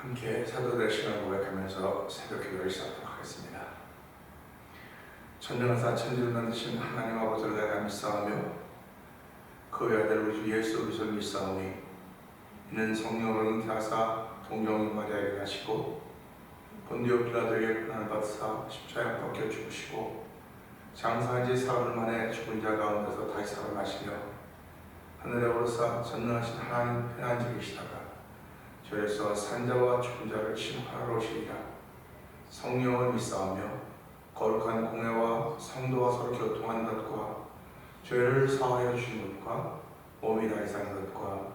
함께 사도들의 시간을 고백하면서 새벽 기도를 시작하도록 하겠습니다. 전능하사 천지를 만드신 하나님 아버지를 내가 믿사오며 그 아들 우리 주 예수 그리스도를 믿사오니 이는 성령으로 잉태하사 동정인 마리아에게 나시고 본디오 빌라도에게 고난을 받으사 십자가에 박혀 죽으시고 장사한 지 사흘 만에 죽은 자 가운데서 다시 살아나시며 하늘에 오르사 전능하신 하나님 편안히 계시다가 죄에서 산자와 죽은 자를 심판하러 오시리라. 성령을 믿사오며 거룩한 공회와 성도와 서로 교통하는 것과 죄를 사하여 주신 것과 몸이 다시 사는 것과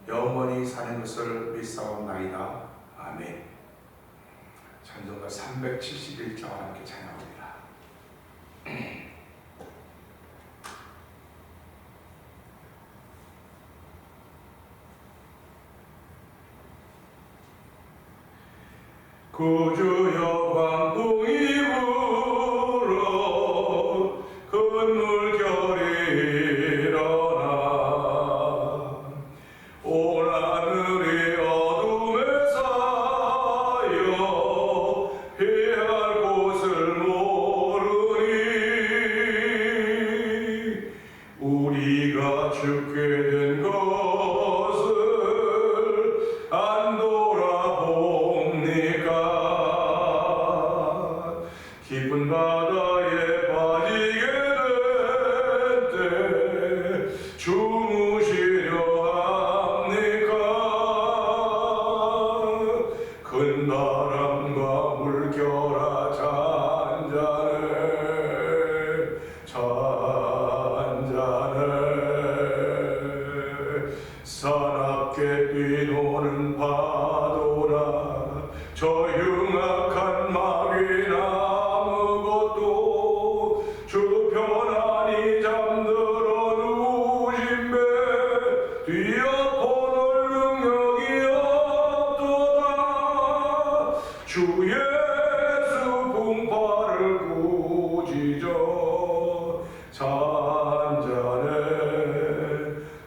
영원히 사는 것을 믿사옵나이다. 아멘. 찬송가 371장 함께 찬양합니다. 구주여 광풍이 불어 큰 물결이 일어나 온 하늘이 어둠에 쌓여 피할 곳을 모르니 우리가 죽게 된 것을 안 돌아봅니까? 깊은 바다에 빠지게 될 때 주무시려 합니까? 큰 바람과 물결아 잔잔해 잔잔해 사납게 뛰노는 파도나 저 흉악한 마귀나 아무것도 주 편안히 잠들어 누우신 배 뛰어보는 능력이 없도다. 주 예수 분파를 꾸짖어 잔잔해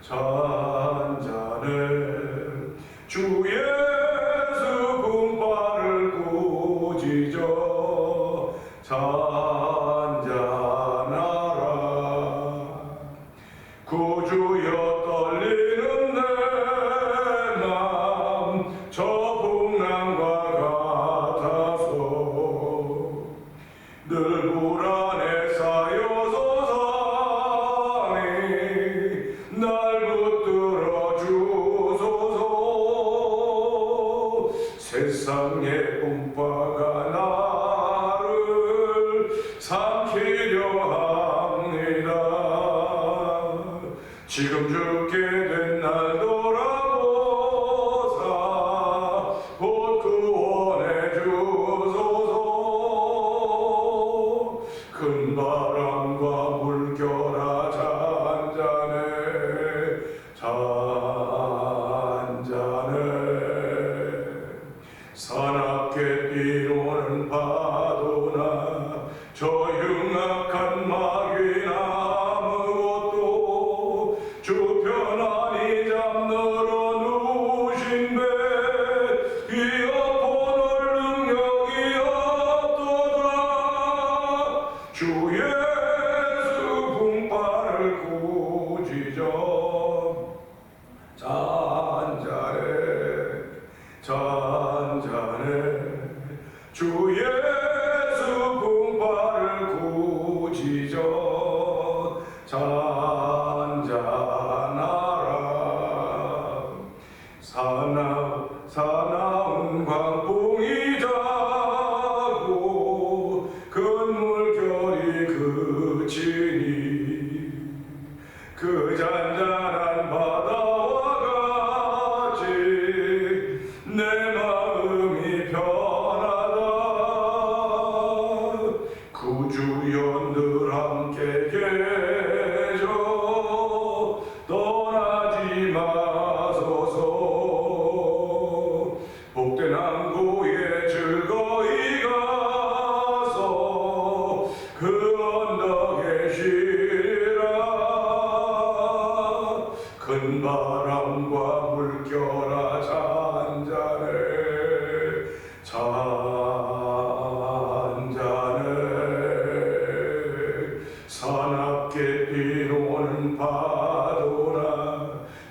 잔잔해 주 예수 분파를 꾸짖어 잔잔하라. 구주여 떨리는 내 맘 저 풍랑과 같아서 늘 불안에 쌓여서 사니 날 붙들어 주소서. 세상의 분파가 나를 삼키려 합니다. 지금 죽게 된 날 돌아보사 곧 구원해 주소서. 큰 바람과 물결아 잔잔해 잔잔해 사납게 뛰노는 파도나 저 흉악한 마귀나 아무것도 주 편안히 잠들어 누우신 배 뛰어보는 능력이 없도다. 주 예수 분파를 꾸짖어 잔잔해 잔잔해 주 예수 분파를 꾸짖어 잔잔하라. 사나운 광풍이 자고 큰 물결이 그치니 그 잔잔한 바다와 같이 내 마음이 편하다. 잔잔해 사납게 뛰노는 파도나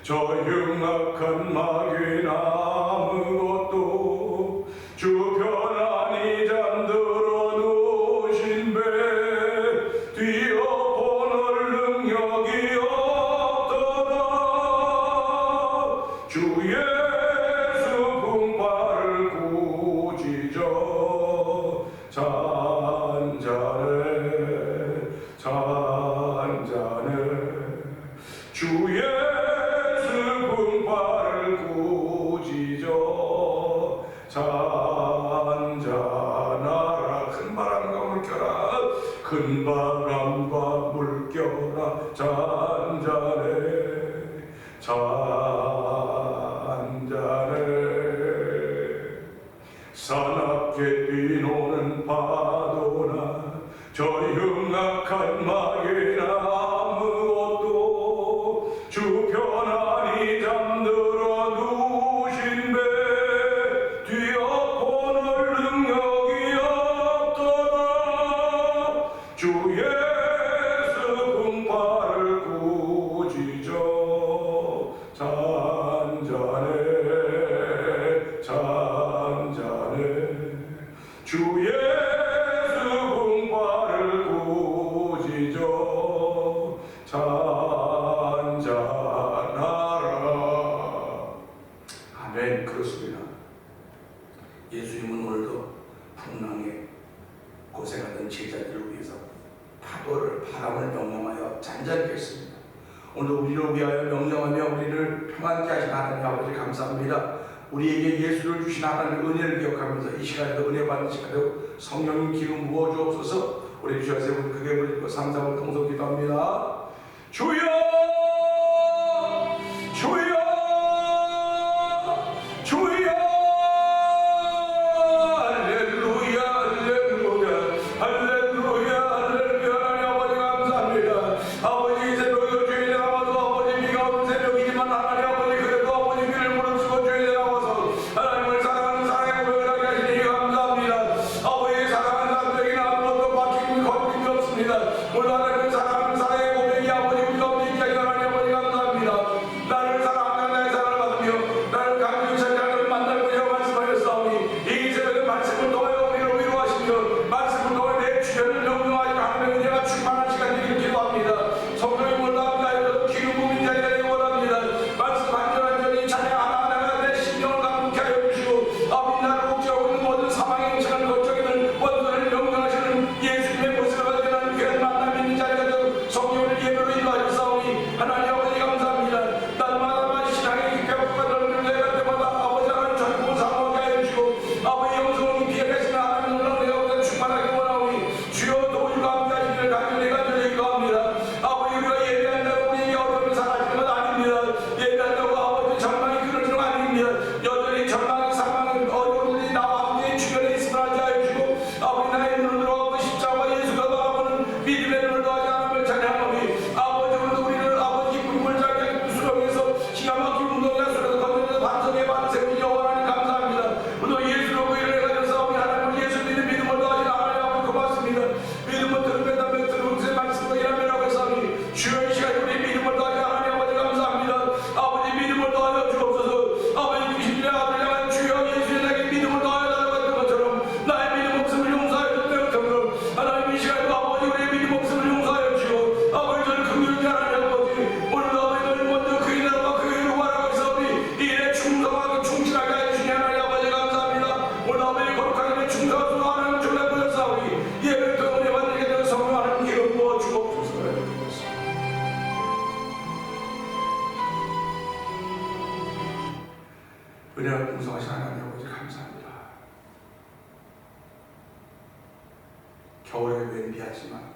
저 흉악한 마귀는 아무것도 주 편안히 잠들어 누신 배 뛰어보는 능력이 없도다. 주 예수 분발을 꾸짖어 잔잔해 잔잔해 주 예수 분발을 꾸짖어 잔잔하라. 큰 바람과 물결아 큰 바람과 물결아 잔잔해 잔잔해 사납게 뛰노는 파도나 저 흉악한 마귀나 아무것도 주 편안히 잠들어 누신 배 뛰어보는 능력이 없도다. 주 예수 분발을 꾸짖어 잔잔해 잔잔해 주 예수 분발을 꾸짖어 잔잔하라. 아멘. 그렇습니다. 예수님은 오늘도 풍랑에 고생하던 제자들을 위해서 바람을 명령하여 잔잔케 했습니다. 오늘도 우리를 위하여 명령하며 우리를 평안케 하신 하나님 아버지 감사합니다. 우리에게 예수를 주신 하나님의 은혜를 기억하면서 이 시간에도 은혜 받는 시간에도 성령님 기름 부어 주옵소서. 우리 주 안에서 크게 부르고 삼삼을 통성 기도합니다. 주여 주여 주여 할렐루야 할렐루야 할렐루야 할렐루야. 하나님 아버지 감사합니다. 아버지 이 새벽에 주인에 나와서 아버지 비가 오는 새벽이지만 하나님 아버지 그래도 아버지 비를 무릅쓰고 주인에 나와서 하나님을 사랑하는 사랑의 고백을 하게 하시니 감사합니다. 아버지 사랑하는 사람들에게는 아무것도 막힘이 걸림이 없습니다. 오늘 하나님을 사랑하는 사랑의 고백이 아버지 우리가 없는 게 아니라 하나님 아버지 감사합니다. 나를 사랑하는 나의 사랑을 받으며 나를 강력히 찾아가는 만날 것이라고 말씀하셨사오니 이 새벽에 말씀을 통하여 우리를 위로하시며 말씀을 통하여 내 주변을 명령하여 하나님의 은혜가 충만한 시간이 되기를 기도합니다. 성령의 몰라옵나이도 기름 부음인 자리가 되기 원합니다. 말씀 완전히 찬양 하나하나가 내 심령을 감동케 하여 주시고 아버지 나를 옥죄하고 있는 모든 사망의 행차는 걱정이든 원수를 명령하시는 예수님의 모습을 발견하는 귀한 만남이 있는 자리가 되어 성령을 예배로 인도하셨사오니 하나님 아버지 감사합니다. 날마다 신앙의 깊게 넓은 내가 때마다 아버지 하나님 전부 사모하게 하여 주시고 아버지 영성을 깊이 계시는 하나님 놀라운 내가 충만하게 원하오니 주여 도우시고 함께하시기를 간절히 기도합니다. 아버지 우리가 예배한다고 우리에게 어려움이 사라지는 건 아닙니다. 예배한다고 아버지 절망이 끊어지는 건 아닙니다. 여전히 절망이 사망이 어려움이 나와 함께 주변에 있음을 알게 하여 주시고 아버지 나의 눈을 들어가고 십자가와 예수가 바라보는 믿음의 눈을 더하지 않음을 찬양하오니 아버지 오늘도 우리를 아버지 기쁜 물장에 수렁에서 기가 막힌 운동이나 수렁에서 건져서 반성의 반세운 여호와님 감사합니다. 오늘 예수로 그 일을 해가지고 싸우니 하나님 예수 믿는 믿음을 더하지 하나님 아버지 고맙습니다. 믿음을 들으면 들으면서 말씀으로 일하며라고 했사오니 주여 이 시간에 우리 믿음을 더하지 하나님 아버지 감사합니다. 아버지 믿음을 더하여 주옵소서. 아버지 주시는 아버지 향한 주여 예수의 나에게 믿음을 더하여달라고 했던 것처럼 나의 믿음 없음을 용서하여 줬던 것처럼 하나님 이 시간에도 아버지 우리의 믿음 없음을 용서하여 주시고 아버지 저를 긍휼히 하나님 아버지 오늘도 아버지 너희 먼저 그의 나라와 그의 의를 구하라고 했사오니 이 일에 충성하고 충실하게 하여 주시니 하나님 아버지 감사합니다. 오늘 아버지 거룩하게 충성하고 하나님 존재 보셨사오니 예배를 통해 은혜 받게 되는 성령 하나님 기름 부어 주옵소서. 은혜와 풍성하신 하나님 아버지 감사합니다. 겨울에 웬비하지만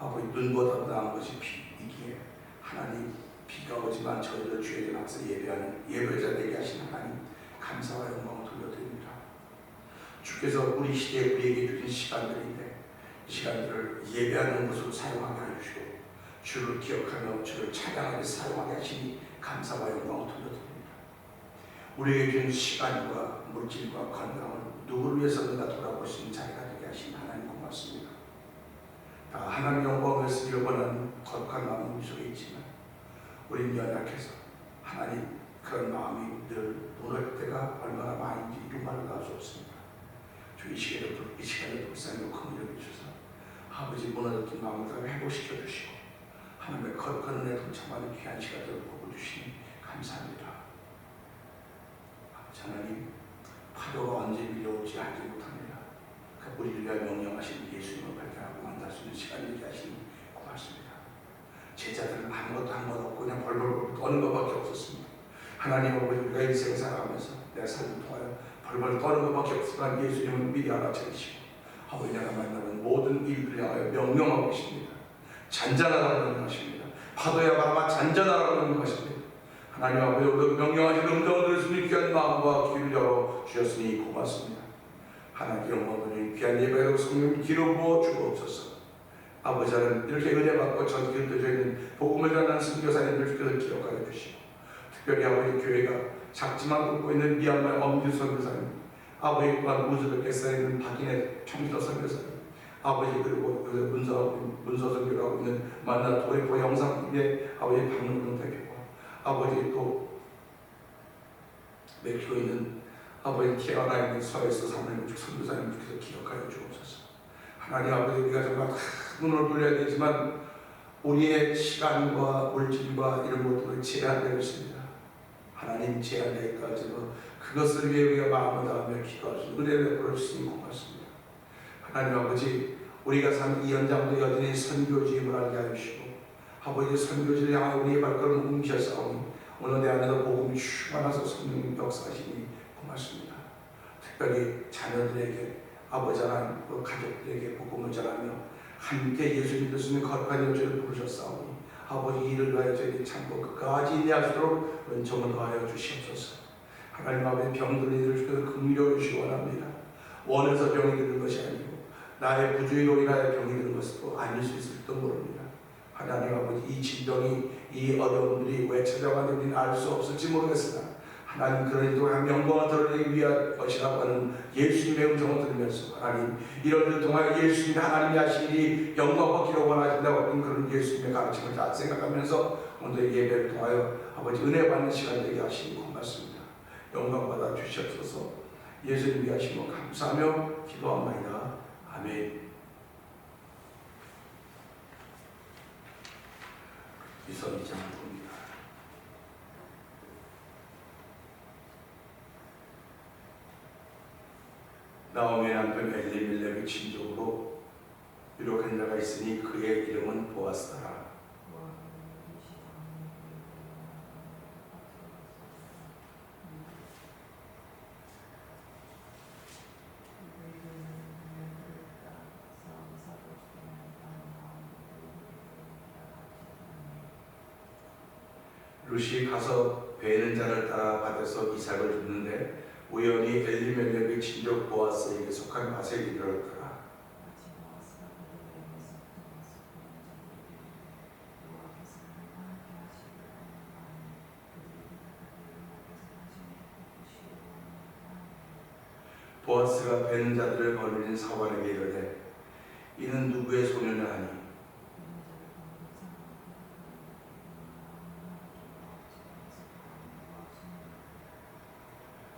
아버지 눈보다 나은 것이 비이기에 하나님 비가 오지만 저희들 주에게 나와서 예배하는 예배자 되게 하신 하나님 감사와 영광을 돌려드립니다. 주께서 우리 시대에 우리에게 주신 시간들인데 이 시간들을 예배하는 것으로 사용하게 하여 주시고 주를 기억하며 주를 찬양하게 사용하게 하시니 감사와 영광을 돌려드립니다. 우리에게 준 시간과 물질과 건강을 누구를 위해서든가 돌아볼 수 있는 자리가 되게 하신 하나님 고맙습니다. 다 하나님 영광을 쓰기를 원하는 거룩한 마음이 속에 있지만 우리는 연약해서 하나님 그런 마음이 늘 무너질 때가 얼마나 많은지 이루 말로 알 수 없습니다. 주 이 시간에 불쌍히 큰 일을 주셔서 아버지 무너졌던 마음을 다 회복시켜 주시고 하나님의 거룩한 은혜 동참하는 귀한 시간들을 보고 주시니 감사합니다. 아버지 하나님, 파도가 언제 밀려올지 알지 못합니다. 그 우리를 위하여 명령하신 예수님을 발견하고 만날 수 있는 시간이 되게 하시니 고맙습니다. 제자들은 아무것도 한 것 없고 그냥 벌벌 떠는 것밖에 없었습니다. 하나님 아버지, 우리가 인생 살아가면서 내 삶을 통하여 벌벌 떠는 것밖에 없지만 예수님은 미리 알아채시고 아버지 내가 만나는 모든 일들을 향하여 명령하고 계십니다. 잔잔하라고 명령하십니다. 파도야 바람아 잔잔하라고 명령하십니다. 하나님 아버지, 오늘 명령하신 음성을 들을 수 있는 귀한 마음과 귀를 열어 주셨으니 고맙습니다. 하나님 영광을 귀한 예배로 성령 기름 부어 주옵소서. 아버지 하나님, 이렇게 은혜 받고 전기를 떠져 있는 복음을 전하는 선교사님들께서 기억하여 주시고 특별히 아버지 교회가 작지만 웃고 있는 미얀마 엄규 선교사님, 아버지 또한 우즈베키스탄에 있는 박인혜 청지도 선교사님, 아버지 그리고 문서 선교를 하고 있는 만나 도레포 영상의 아버지 박문동 대표와 아버지 또 멕시코에 있는 아버지 티아나에 있는 서에서 사모님 선교사님께서 기억하여 주옵소서. 하나님 아버지, 우리가 정말 눈을 돌려야 되지만 우리의 시간과 물질과 이런 것들은 제한되어 있습니다. 하나님 제한되기까지도 그것을 위해 우리가 마음을 다하며 기도할 수 있는 은혜를 베풀어 주시니 고맙습니다. 하나님 아버지, 우리가 사는 이 현장도 여전히 선교지임을 알게 하여 주시고 아버지 선교지를 향하여 우리의 발걸음을 옮기셨사오니 오늘 내 안에도 복음이 충만하서 성령 역사하시니 고맙습니다. 특별히 자녀들에게 아버지 하나님 그 가족들에게 복음을 전하며 함께 예수님 믿으시는 거룩한 여주를 부르셨사오니 아버지 이를 위하여 저희들이 참고 끝까지 인내할 수 있도록 은총을 더하여 주시옵소서. 하나님 아버지, 병들은 이들을 주셔서 긍휼히 주시기 원합니다. 원해서 병이 드는 것이 아니고 나의 부주의로 인하여 병이 드는 것도 아닐 수 있을지도 모릅니다. 하나님 아버지, 이 질병이 이 어려움들이 왜 찾아왔는지 우리는 알 수 없을지 모르겠으나 하나님 그런 일을 통해 영광을 드러내기 위한 것이라고 하는 예수님의 음성을 들으면서 하나님 이런 일을 통하여 예수님이 하나님이 하신 일이 영광 받기를 원하신다고 하는 그런 예수님의 가르침을 다 생각하면서 오늘 예배를 통하여 아버지 은혜 받는 시간 되게 하시니 고맙습니다. 영광 받아 주시옵소서. 예수님 위하시며 감사하며 기도합니다. 아멘. 이선 2장을 봅니다. 나오미의 남편 엘리멜렉의 친족으로 유력한 자가 있으니 그의 이름은 보아스더라. 룻이 가서 베는 자를 따라 밭에서 이삭을 줍는데 우연히 엘리멜렉의 친족 보아스에게 속한 아셀이 들었더라. 보아스가 베는 자들을 거느린 사관에게 이르되 이는 누구의 소녀냐 하니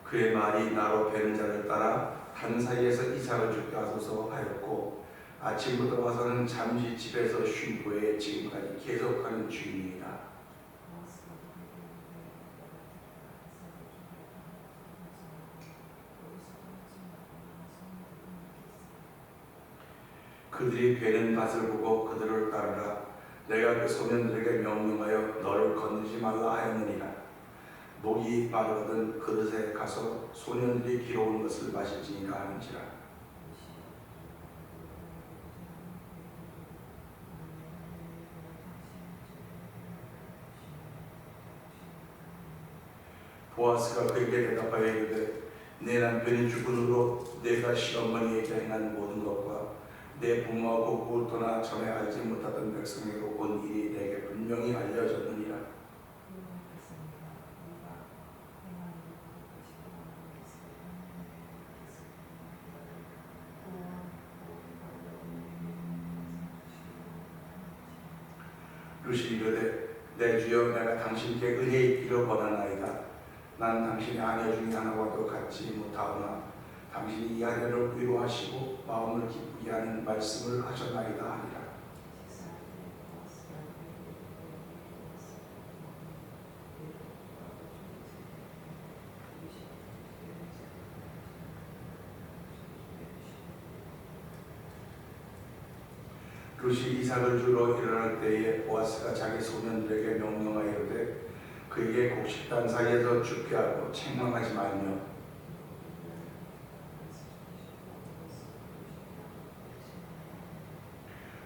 그의 말이 나로 베는 자를 따라 단 사이에서 이삭을 죽게 하소서 하였고 아침부터 와서는 잠시 집에서 쉰 후에 지금까지 계속하는 중이니라. 그들이 베는 밭을 보고 그들을 따르라. 내가 그 소년들에게 명령하여 너를 건드리지 말라 하였느니라. 목이 마르거든 그릇에 가서 소년들이 기러운 것을 마실지니라 하는지라. 보아스가 그에게 대답하여 이르되 내 남편이 죽은 후로 내가 시어머니에게 행한 모든 것과 내 부모하고 구토나 전에 알지 못하던 백성에게 온 일이 내게 분명히 알려졌느니라. 루시 이르되 내 주여 내가 당신께 은혜 있기를 원하나이다. 나는 당신의 아내 중에 하나와도 같지 못하오나 당신이 이 아내를 위로하시고 마음을 기쁘게 하는 말씀을 하셨나이다 하니라. 루시 이삭을 주러 일어날 때에 보아스가 자기 소년들에게 명령하여 이르되 그에게 곡식단 사이에서 죽게 하고 책망하지 말며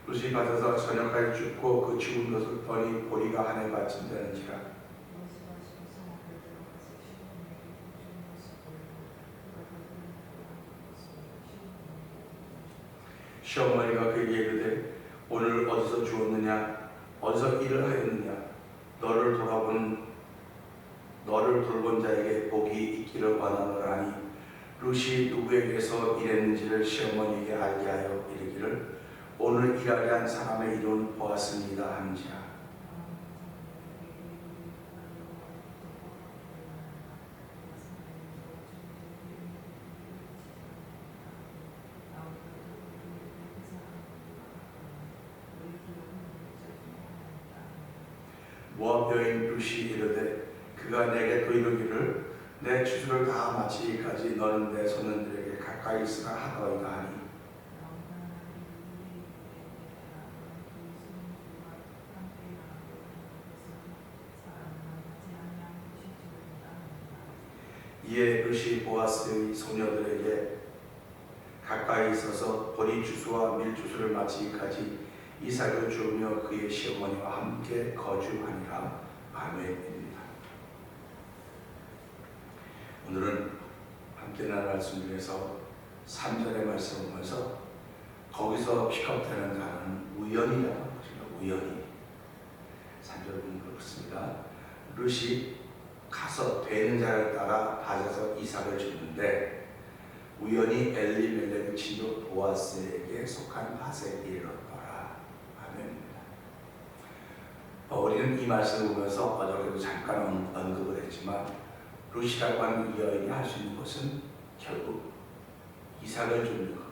루시 받아서 저녁까지 죽고 그 죽은 것을 보니 보리가 하늘에 받침되는지라. 시어머니가 그에게 이르되 오늘 어디서 주었느냐 어디서 일을 하였느냐 너를 돌본 자에게 복이 있기를 원하노라 하니 루시 누구에게서 일했는지를 시어머니에게 알게 하여 이르기를 오늘 일하게 한 사람의 이름은 보았습니다 하는지라. 모압 여인 루시 이르되 그가 내게 또 이르기를 내 추수를 다 마치기까지 너는 내 소년들에게 가까이 있으라 하더이다 하니 이에 루시 보아스의 소녀들에게 가까이 있어서 보리 추수와 밀 추수를 마치기까지 이삭을 주며 그의 시어머니와 함께 거주하니라. 아멘입니다. 오늘은 함께 나눌 말씀 중에서 3절의 말씀을 보면서 거기서 픽업되는 단어는 우연이라는 것입니다. 우연히 3절 보면 그렇습니다. 루시 가서 되는 자를 따라 받아서 이삭을 줬는데 우연히 엘리멜렉의 친족 보아스에게 속한 밭에 이르렀더라. 아멘입니다. 우리는 이 말씀을 보면서 어저께도 잠깐 언급을 했지만 루시라고 하는 이 여인이 할 수 있는 것은 결국 이삭을 줍는 것.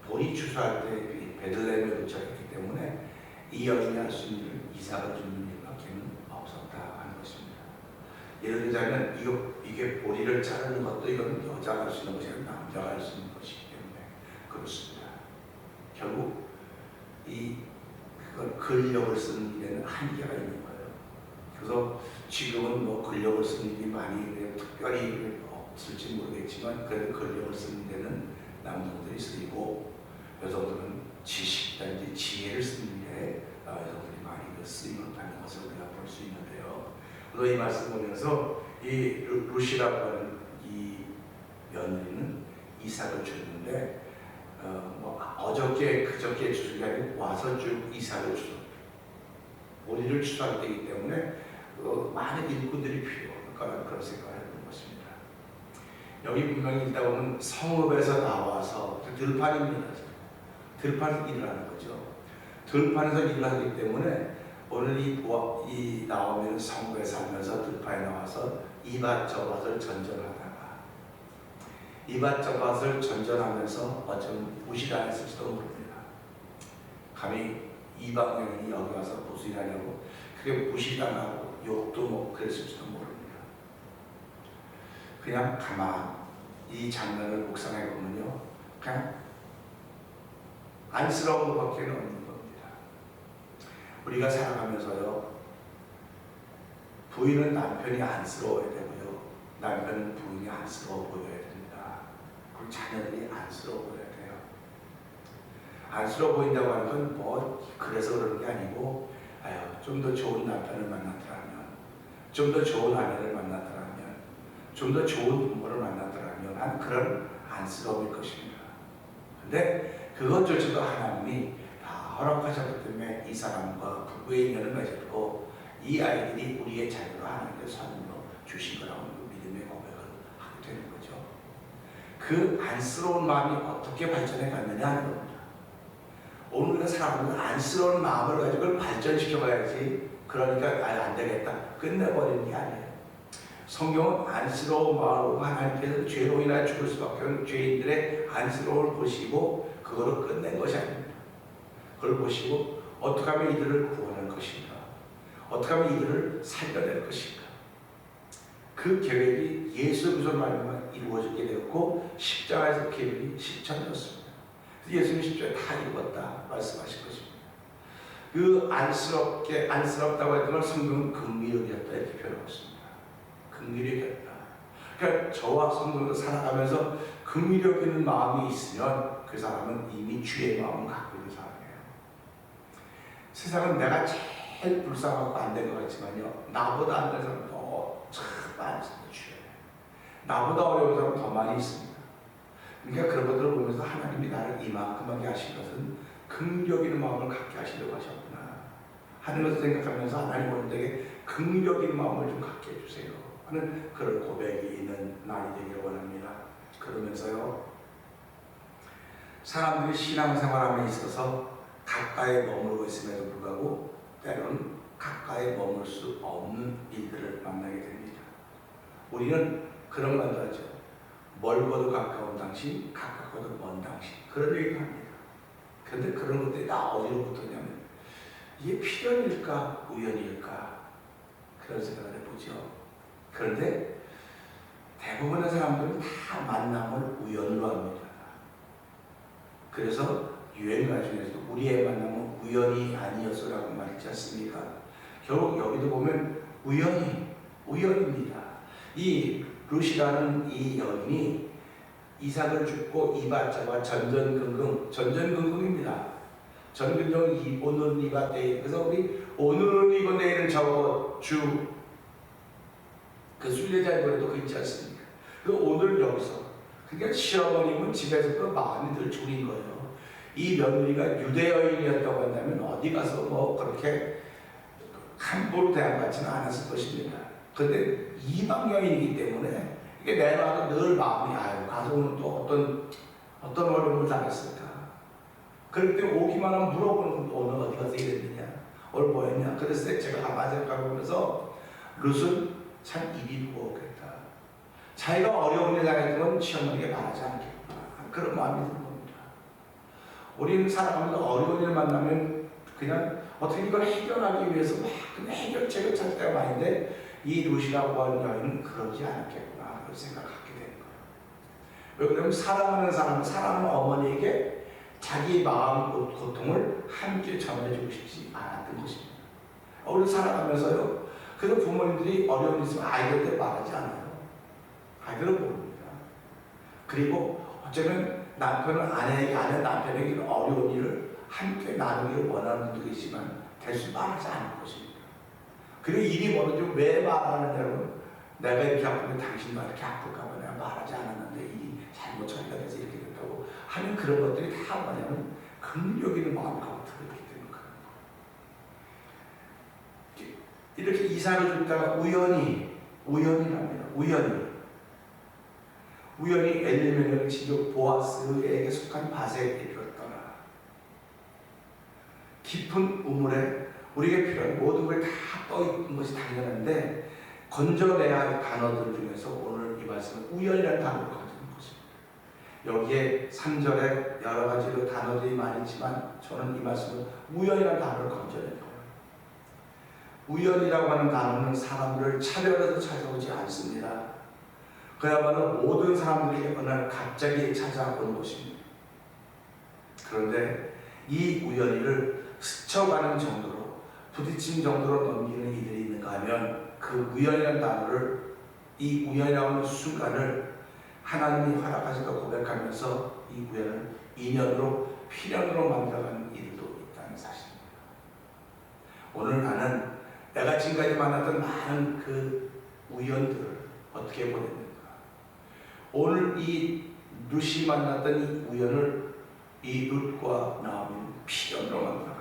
보리 추수할 때 베들레헴에 도착했기 때문에 이 여인이 할 수 있는 일은 이삭을 줍는 일밖에는 없었다 하는 것입니다. 예를 들자면 이게 보리를 자르는 것도 이건 여자가 할 수 있는 것이 아니라 남자가 할 수 있는 것이기 때문에 그렇습니다. 결국 그걸 근력을 쓰는 일에는 한계가 있는 거예요. 그래서 지금은 뭐 근력을 쓰는 일이 많이 특별히 없을지 모르겠지만 그래도 근력을 쓰는 데는 남성들이 쓰이고 여성들은 지식이라든지 지혜를 쓰는 일에 여성들이 많이 쓰임을 받는 것을 우리가 볼 수 있는데요. 그래서 이 말씀 보면서 이 루시라고 하는 이 며느리는 이삭을 줬는데 어저께 그저께 주는 게 아니고 와서 쭉 이삭을 줬어요. 보리를 추수할 때이기 때문에 많은 일꾼들이 필요하니까 그런 생각을 해보는 것입니다. 여기 분명히 있다 보면 성읍에서 나와서 들판입니다. 들판에서 일을 하는 거죠. 들판에서 일을 하기 때문에 오늘 이 나오면 성읍에 살면서 들판에 나와서 이밭 저밭을 전전하다가 이밭 저밭을 전전하면서 어쩌면 무시당했을지도 모릅니다. 감히 이방 여인이 여기 와서 무슨 일 하냐고 그게 무시당하고 욕도 먹고 그랬을지도 모릅니다. 그냥 가만 이 장면을 묵상해 보면요, 그냥 안쓰러운 것밖에 없는 겁니다. 우리가 살아가면서요, 부인은 남편이 안쓰러워야 되고요, 남편은 부인이 안쓰러워 보여야 됩니다. 그리고 자녀들이 안쓰러워 보여야 돼요. 안쓰러워 보인다고 하는 건 뭐 그래서 그러는 게 아니고 좀 더 좋은 남편을 만났더라면, 좀 더 좋은 아내를 만났더라면, 좀 더 좋은 부모를 만났더라면 하는 그런 안쓰러움일 것입니다. 근데 그것조차도 하나님이 다 허락하셨기 때문에 이 사람과 부부의 인연을 맺었고 이 아이들이 우리의 자녀로 하나님께 선물로 주신 거라고 믿음의 고백을 하게 되는 거죠. 그 안쓰러운 마음이 어떻게 발전해 갔느냐 하는 겁니다. 오늘 우리가 살아가면서 안쓰러운 마음을 가지고 그걸 발전시켜 가야지. 그러니까 안 되겠다 끝내버리는 게 아니에요. 성경은 안쓰러운 마음으로 하나님께서 죄로 인하여 죽을 수밖에 없는 죄인들의 안쓰러움을 보시고 그거를 끝낸 것이 아닙니다. 그걸 보시고 어떻게 하면 이들을 구원할 것인가, 어떻게 하면 이들을 살려낼 것인가, 그 계획이 예수 그리스도로 말미암아 이루어지게 되었고 십자가에서 계획이 실천되었습니다. 예수님 십자가에 다 이루었다 말씀하신 것입니다. 그 안쓰럽다고 했던 걸 성경은 긍휼이었다 이렇게 표현하고 있습니다. 긍휼이었다. 그러니까 저와 성도도 살아가면서 긍휼력 있는 마음이 있으면 그 사람은 이미 주의 마음을 갖고 있는 사람이에요. 세상은 내가 제일 불쌍하고 안 된 것 같지만요, 나보다 안 된 사람 더 많이 있습니다. 주에 나보다 어려운 사람 더 많이 있습니다. 그러니까 그런 것들을 보면서 하나님이 나를 이만큼하게 하신 것은 긍휼력 있는 마음을 갖게 하시려고 하셨구나 하는 것을 생각하면서 하나님 오늘에게 긍휼력 있는 마음을 좀 갖게 해주세요 하는 그런 고백이 있는 날이 되기를 원합니다. 그러면서요, 사람들이 신앙생활함에 있어서 가까이 머무르고 있음에도 불구하고 때로는 가까이 머물 수 없는 일들을 만나게 됩니다. 우리는 그런 말도 하죠. 멀고도 가까운 당신, 가깝고도 먼 당신, 그런 얘기를 합니다. 그런데 그런 것들이 다 어디로부터냐면 이게 필연일까 우연일까 그런 생각을 해보죠. 그런데 대부분의 사람들은 다 만남을 우연으로 합니다. 그래서 유행가 중에서도 우리의 만남은 우연이 아니었어라고 말했지 않습니까? 결국 여기도 보면 우연입니다. 이 룻이라는 이 여인이 이삭을 죽고 이밭자와 전전긍긍입니다. 전근정 오늘은 이밭 때에, 그래서 우리 오늘은 이고 내일은 저거 주 그 순례자의 노래도 그 있지 않습니까? 그 오늘 여기서 그러니까 시어머님은 집에서 그 많이들 줄인 거예요. 이 며느리가 유대 여인이었다고 한다면 어디 가서 뭐 그렇게 함부로 대항받지는 않았을 것입니다. 그런데 이방 여인이기 때문에 이게 내놔도 늘 마음이 가서 오늘 또 어떤 어려움을 당했을까. 그럴 때 오기만 하면 물어보는 것도 오늘 어디 가서 이랬느냐, 오늘 뭐 했냐. 그래서 제가 가만히 생각해보면서 룻은 참 입이 무겁겠다. 자기가 어려운 일 당했던 시어머니에게 말하지 않겠구나, 그런 마음이 드는 겁니다. 우리는 살아가면서 어려운 일 만나면 그냥 어떻게 이걸 해결하기 위해서 막 그냥 해결책을 찾을 때가 많은데 이 룻이라고 하는 여인은 그러지 않았겠구나 그런 생각을 갖게 되는 거예요. 왜 그러냐면 사랑하는 어머니에게 자기 마음 고통을 함께 전해주고 싶지 않았던 것입니다. 우리 살아가면서요, 그래서 부모님들이 어려운 일 있으면 아이들한테 말하지 않아요. 아이들은 모릅니다. 그리고 어쩌면 남편은 아내 남편에게 어려운 일을 함께 나누기를 원하는 분도 계시지만 대수 말하지 않을 것입니다. 그리고 일이 벌어지면 왜 말하느냐면 내가 이렇게 아픈데 당신도 이렇게 아플까봐 내가 말하지 않았는데 일이 잘못 처리가 돼서 이렇게 됐다고 하는 그런 것들이 다 뭐냐면 긍휼력 있는 마음을 갖고 들어있기 때문에 이렇게 이삭을 줬다가 우연이랍니다. 우연히 엘리멜렉의 친족 보아스에게 속한 밭에 이르렀더라. 깊은 우물에 우리에게 필요한 모든 걸 다 떠있는 것이 당연한데 건져내야 할 단어들 중에서 오늘 이 말씀은 우연이라는 단어를 가지는 것입니다. 여기에 3절에 여러 가지로 단어들이 많이 있지만 저는 이 말씀은 우연이라는 단어를 건져낸 거예요. 우연이라고 하는 단어는 사람들을 차별해서 찾아오지 않습니다. 그야말로 모든 사람들에게 어느 날 갑자기 찾아오는 것입니다. 그런데 이 우연히를 스쳐가는 정도로, 부딪힌 정도로 넘기는 이들이 있는가 하면 그 우연이라는 단어를, 이 우연이라고 하는 순간을 하나님이 허락하신 걸 고백하면서 이 우연을 인연으로, 필연으로 만들어가는 일도 있다는 사실입니다. 오늘 나는 내가 지금까지 만났던 많은 그 우연들을 어떻게 보냈는가? 오늘 이 룻이 만났던 이 우연을 이 룻과 나오미는 필연으로 만들어갑니다.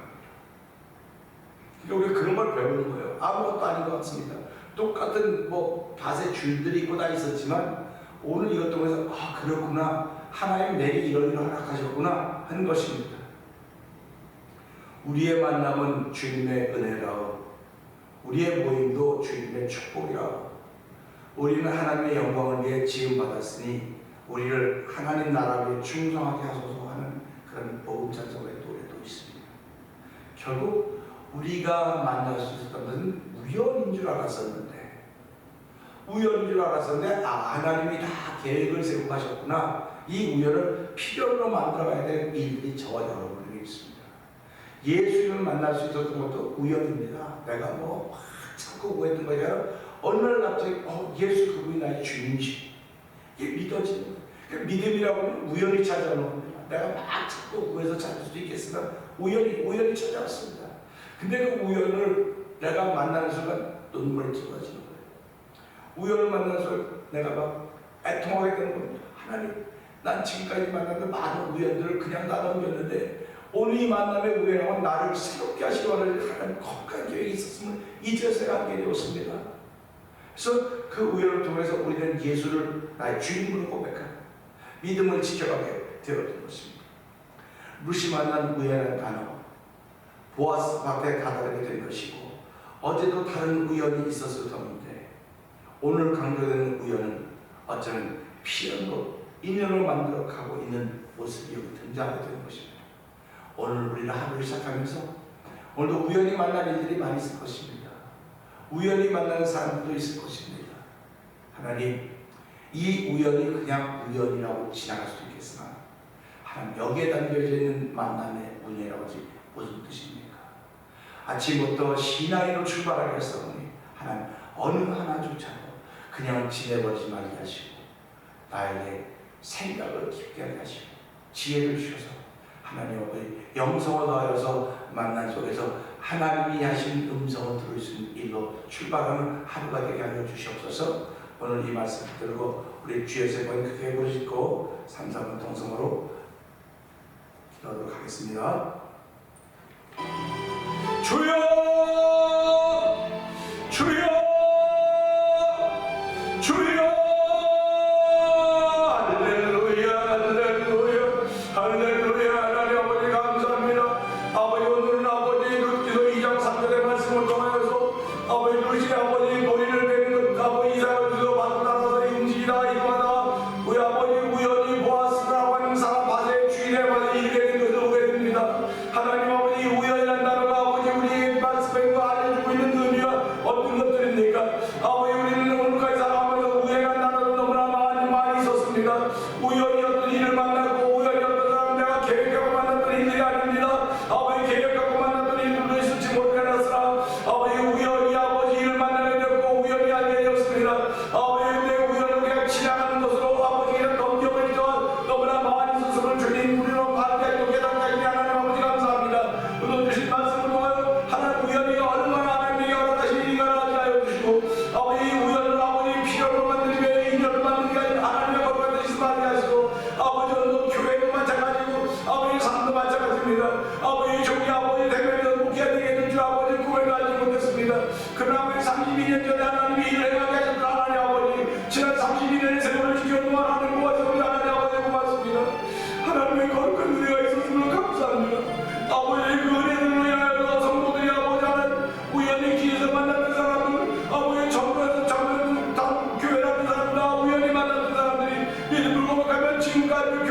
그러니까 우리가 그런 걸 배우는 거예요. 아무것도 아닌 것 같습니다. 똑같은 뭐 밭에 줄들이 있고 다 있었지만 오늘 이것 통해서 그렇구나, 하나님 내게 이런 일을 허락하셨구나 하는 것입니다. 우리의 만남은 주님의 은혜라오. 우리의 모임도 주님의 축복이라오. 우리는 하나님의 영광을 위해 지음받았으니 우리를 하나님 나라 위에 충성하게 하소서 하는 그런 복음 찬송의 노래도 있습니다. 결국 우리가 만날 수 있었던 것은 우연인 줄 알았었는데 하나님이 다 계획을 세우고 가셨구나. 이 우연을 필연으로 만들어가야 될 일들이 저와 여러분에게 있습니다. 예수님을 만날 수 있었던 것도 우연입니다. 내가 막 찾고 구했던 것이 아니라 어느 날 갑자기 예수 그분이 나의 주님이시. 이게 믿어지는 거예요. 믿음이라고는 우연히 찾아오는 겁니다. 내가 막 찾고 구해서 찾을 수도 있겠으나 우연히 찾아왔습니다. 근데 그 우연을 내가 만나는 순간 눈물이 쏟아지는 거예요. 우연을 만나는 순간 내가 막 애통하게 되는 겁니다. 하나님, 난 지금까지 만났던 많은 우연들을 그냥 나눠줬는데 오늘 이 만남의 우연하고 나를 새롭게 하시려는 하나님 거룩한 계획이 있었으면 이제서야 알게 되었습니다. 그래서 그 우연을 통해서 우리는 예수를 나의 주인으로 고백하고 믿음을 지켜가게 되었던 것입니다. 루시 만난 우연한 단어, 보아스 앞에 다다르게 된 것이고 어제도 다른 우연이 있었을 터인데 오늘 강조되는 우연은 어쩌면 필연으로 인연을 만들어 가고 있는 모습이 여기 등장하게 되는 것입니다. 오늘 우리는 하루를 시작하면서 오늘도 우연히 만날 일들이 많이 있을 것입니다. 우연히 만나는 사람들도 있을 것입니다. 하나님, 이 우연이 그냥 우연이라고 지나갈 수도 있겠으나 하나님, 여기에 담겨져 있는 만남의 운이라고 하지 무슨 뜻입니까? 아침부터 신앙으로 출발하게 했사오니 하나님, 어느 하나조차도 그냥 지내버리지 말게 하시고 나에게 생각을 깊게 하게 하시고 지혜를 주셔서 하나님 아버지 영성을 다하여서 만난 속에서 하나님이 하신 음성을 들을 수 있는 일로 출발하는 하루가 되게 하여 주시옵소서. 오늘 이 말씀 들고 우리 주의 세 번 크게 해보시고 3, 4분 동성으로 기도하도록 하겠습니다. 주여, 주여, 주여. 지금까지